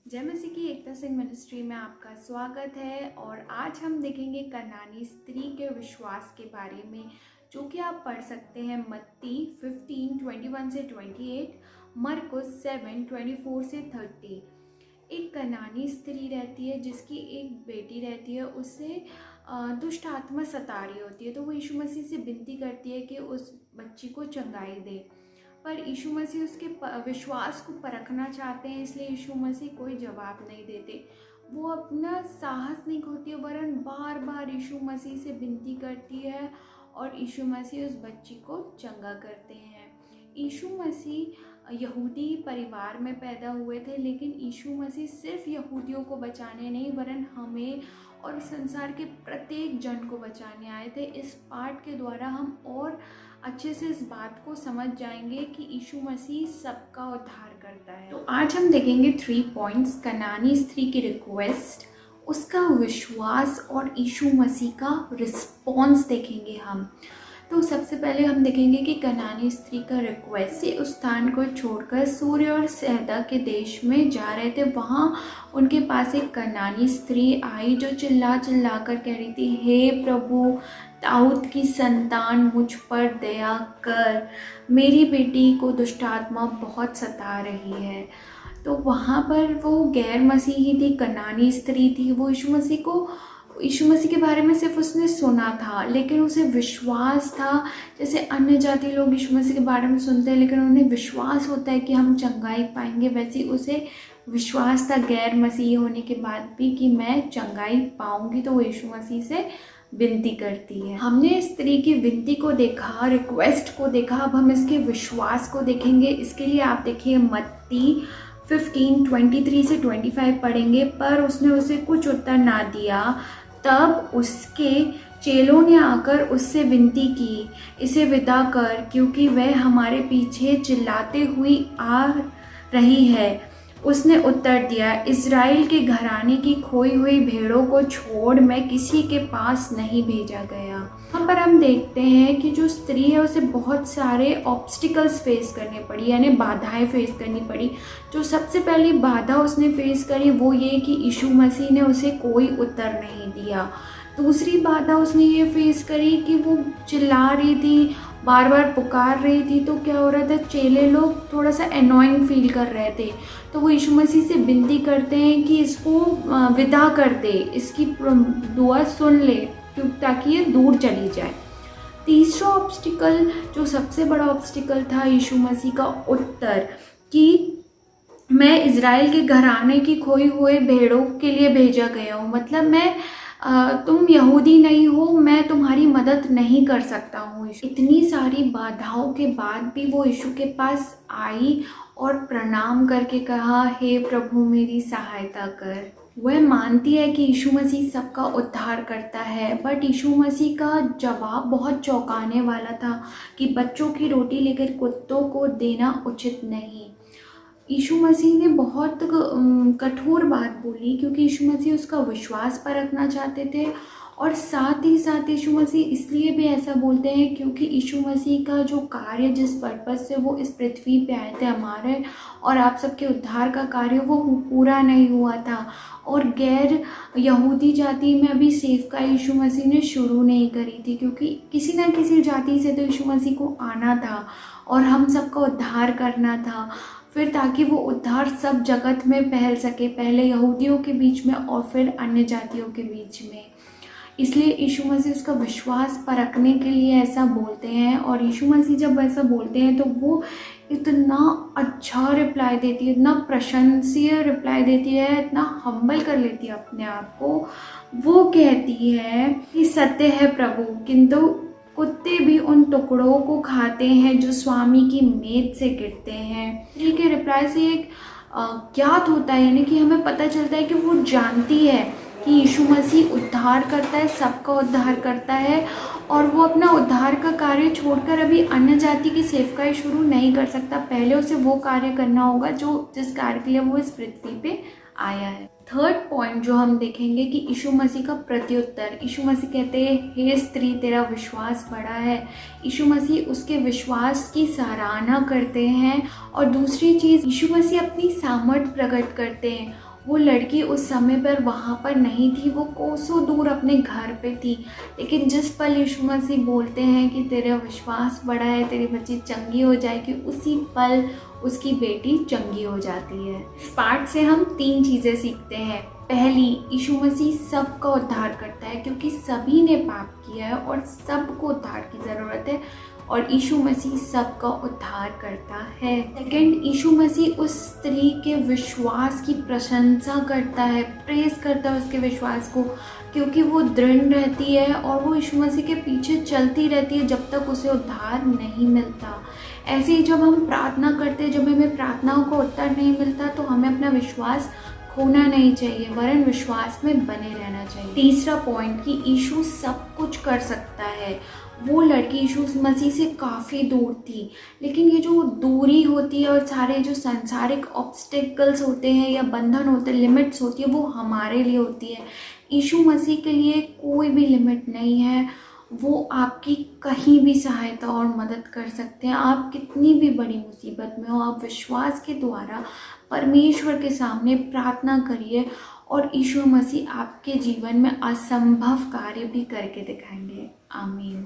जय मसीह की एकता सिंह मिनिस्ट्री में आपका स्वागत है। और आज हम देखेंगे कनानी स्त्री के विश्वास के बारे में, जो कि आप पढ़ सकते हैं मत्ती 15:21 से 28, मरकुस 7:24 से 30। एक कनानी स्त्री रहती है जिसकी एक बेटी रहती है, उससे दुष्ट आत्मा सता रही होती है। तो वो यीशु मसीह से विनती करती है कि उस बच्ची को चंगाई दे, पर यीशु मसीह उसके विश्वास को परखना चाहते हैं, इसलिए यीशु मसीह कोई जवाब नहीं देते। वो अपना साहस नहीं खोती है, वरन बार बार यीशु मसीह से विनती करती है और यीशु मसीह उस बच्ची को चंगा करते हैं। यीशु मसीह यहूदी परिवार में पैदा हुए थे, लेकिन यीशु मसीह सिर्फ यहूदियों को बचाने नहीं, वरन हमें और संसार के प्रत्येक जन को बचाने आए थे। इस पाठ के द्वारा हम और अच्छे से इस बात को समझ जाएंगे कि यीशु मसीह सबका उद्धार करता है। तो आज हम देखेंगे 3 पॉइंट्स। कनानी स्त्री की रिक्वेस्ट, उसका विश्वास और यीशु मसीह का रिस्पॉन्स देखेंगे हम। तो सबसे पहले हम देखेंगे कि कनानी स्त्री का रिक्वेस्ट से उस स्थान को छोड़कर सूर्य और सैदा के देश में जा रहे थे। वहाँ उनके पास एक कनानी स्त्री आई जो चिल्ला चिल्ला कर कह रही थी, हे प्रभु, दाऊद की संतान, मुझ पर दया कर, मेरी बेटी को दुष्ट आत्मा बहुत सता रही है। तो वहाँ पर वो गैर मसीही थी, कनानी स्त्री थी। वो यीशु मसीह के बारे में सिर्फ उसने सुना था, लेकिन उसे विश्वास था। जैसे अन्य जाति लोग यीशु मसीह के बारे में सुनते हैं, लेकिन उन्हें विश्वास होता है कि हम चंगाई पाएंगे, वैसे उसे विश्वास था गैर मसीह होने के बाद भी कि मैं चंगाई पाऊंगी। तो वो यीशु मसीह से विनती करती है। हमने स्त्री की विनती को देखा, रिक्वेस्ट को देखा, अब हम इसके विश्वास को देखेंगे। इसके लिए आप देखिए मत्ती 15:23 से 25 पढ़ेंगे। पर उसने उसे कुछ उत्तर ना दिया। तब उसके चेलों ने आकर उससे विनती की, इसे विदा कर, क्योंकि वह हमारे पीछे चिल्लाते हुई आ रही है। उसने उत्तर दिया, इज़राइल के घराने की खोई हुई भेड़ों को छोड़ मैं किसी के पास नहीं भेजा गया। यहाँ पर हम देखते हैं कि जो स्त्री है उसे बहुत सारे ऑब्स्टिकल्स फेस करने पड़ी, यानी बाधाएं फेस करनी पड़ी। जो सबसे पहली बाधा उसने फेस करी वो ये कि यीशु मसीह ने उसे कोई उत्तर नहीं दिया। दूसरी बाधा उसने ये फेस करी कि वो चिल्ला रही थी, बार बार पुकार रही थी। तो क्या हो रहा था, चेले लोग थोड़ा सा एनॉइंग फील कर रहे थे। तो वो यीशु मसीह से विनती करते हैं कि इसको विदा कर दे, इसकी दुआ सुन ले, ताकि ये दूर चली जाए। तीसरा ऑब्स्टिकल, जो सबसे बड़ा ऑब्स्टिकल था, यीशु मसीह का उत्तर कि मैं इज़राइल के घराने की खोई हुए भेड़ों के लिए भेजा गया हूँ। मतलब तुम यहूदी नहीं हो, मैं तुम्हारी मदद नहीं कर सकता हूँ। इतनी सारी बाधाओं के बाद भी वो यीशु के पास आई और प्रणाम करके कहा, हे प्रभु, मेरी सहायता कर। वह मानती है कि यीशु मसीह सबका उद्धार करता है, बट यीशु मसीह का जवाब बहुत चौंकाने वाला था कि बच्चों की रोटी लेकर कुत्तों को देना उचित नहीं। यीशु मसीह ने बहुत कठोर बात बोली, क्योंकि यीशु मसीह उसका विश्वास परखना चाहते थे। और साथ ही साथ यीशु मसीह इसलिए भी ऐसा बोलते हैं क्योंकि यीशु मसीह का जो कार्य, जिस पर्पज़ से वो इस पृथ्वी पे आए थे, हमारे और आप सबके उद्धार का कार्य, वो पूरा नहीं हुआ था। और गैर यहूदी जाति में अभी सेवकाई यीशु मसीह ने शुरू नहीं करी थी, क्योंकि किसी न किसी जाति से तो यीशु मसीह को आना था और हम सबका उद्धार करना था, फिर ताकि वो उद्धार सब जगत में फैल सके, पहले यहूदियों के बीच में और फिर अन्य जातियों के बीच में। इसलिए यीशु मसीह उसका विश्वास परखने के लिए ऐसा बोलते हैं। और यीशु मसीह जब ऐसा बोलते हैं तो वो इतना अच्छा रिप्लाई देती है, इतना प्रशंसीय रिप्लाई देती है, इतना हम्बल कर लेती है अपने आप को। वो कहती है कि सत्य है प्रभु, किंतु कुत्ते भी उन टुकड़ों को खाते हैं जो स्वामी की मेज से गिरते हैं। ठीक है, रिप्लाई से एक ज्ञात होता है, यानी कि हमें पता चलता है कि वो जानती है कि यीशु मसीह उद्धार करता है, सबका उद्धार करता है, और वो अपना उद्धार का कार्य छोड़कर अभी अन्य जाति की सेवकाई शुरू नहीं कर सकता। पहले उसे वो कार्य करना होगा जिस कार्य के लिए वो इस पृथ्वी पे आया है। थर्ड पॉइंट जो हम देखेंगे कि यीशु मसीह का प्रत्युत्तर। यीशु मसीह कहते हैं, हे स्त्री, तेरा विश्वास बड़ा है। यीशु मसीह उसके विश्वास की सराहना करते हैं। और दूसरी चीज़, यीशु मसीह अपनी सामर्थ प्रकट करते हैं। वो लड़की उस समय पर वहाँ पर नहीं थी, वो कोसों दूर अपने घर पे थी। लेकिन जिस पल यीशु मसीह बोलते हैं कि तेरा विश्वास बड़ा है, तेरी बच्ची चंगी हो जाएगी, उसी पल उसकी बेटी चंगी हो जाती है। इस पाठ से हम 3 चीज़ें सीखते हैं। पहली, यीशु मसीह सबका उद्धार करता है क्योंकि सभी ने पाप किया है और सबको उद्धार की ज़रूरत है, और यीशु मसीह सबका उद्धार करता है। सेकंड, यीशु मसीह उस स्त्री के विश्वास की प्रशंसा करता है, प्रेज करता है उसके विश्वास को, क्योंकि वो दृढ़ रहती है और वो यीशु मसीह के पीछे चलती रहती है जब तक उसे उद्धार नहीं मिलता। ऐसे ही जब हम प्रार्थना करते हैं, जब हमें प्रार्थनाओं का उत्तर नहीं मिलता, तो हमें अपना विश्वास खोना नहीं चाहिए, वरन विश्वास में बने रहना चाहिए। तीसरा पॉइंट कि यीशु सब कुछ कर सकता है। वो लड़की यीशु मसीह से काफ़ी दूर थी, लेकिन ये जो दूरी होती है और सारे जो सांसारिक ऑब्स्टिकल्स होते हैं या बंधन होते हैं, लिमिट्स होती है, वो हमारे लिए होती है। यीशु मसीह के लिए कोई भी लिमिट नहीं है। वो आपकी कहीं भी सहायता और मदद कर सकते हैं। आप कितनी भी बड़ी मुसीबत में हो, आप विश्वास के द्वारा परमेश्वर के सामने प्रार्थना करिए और यीशु मसीह आपके जीवन में असंभव कार्य भी करके दिखाएंगे। आमीन।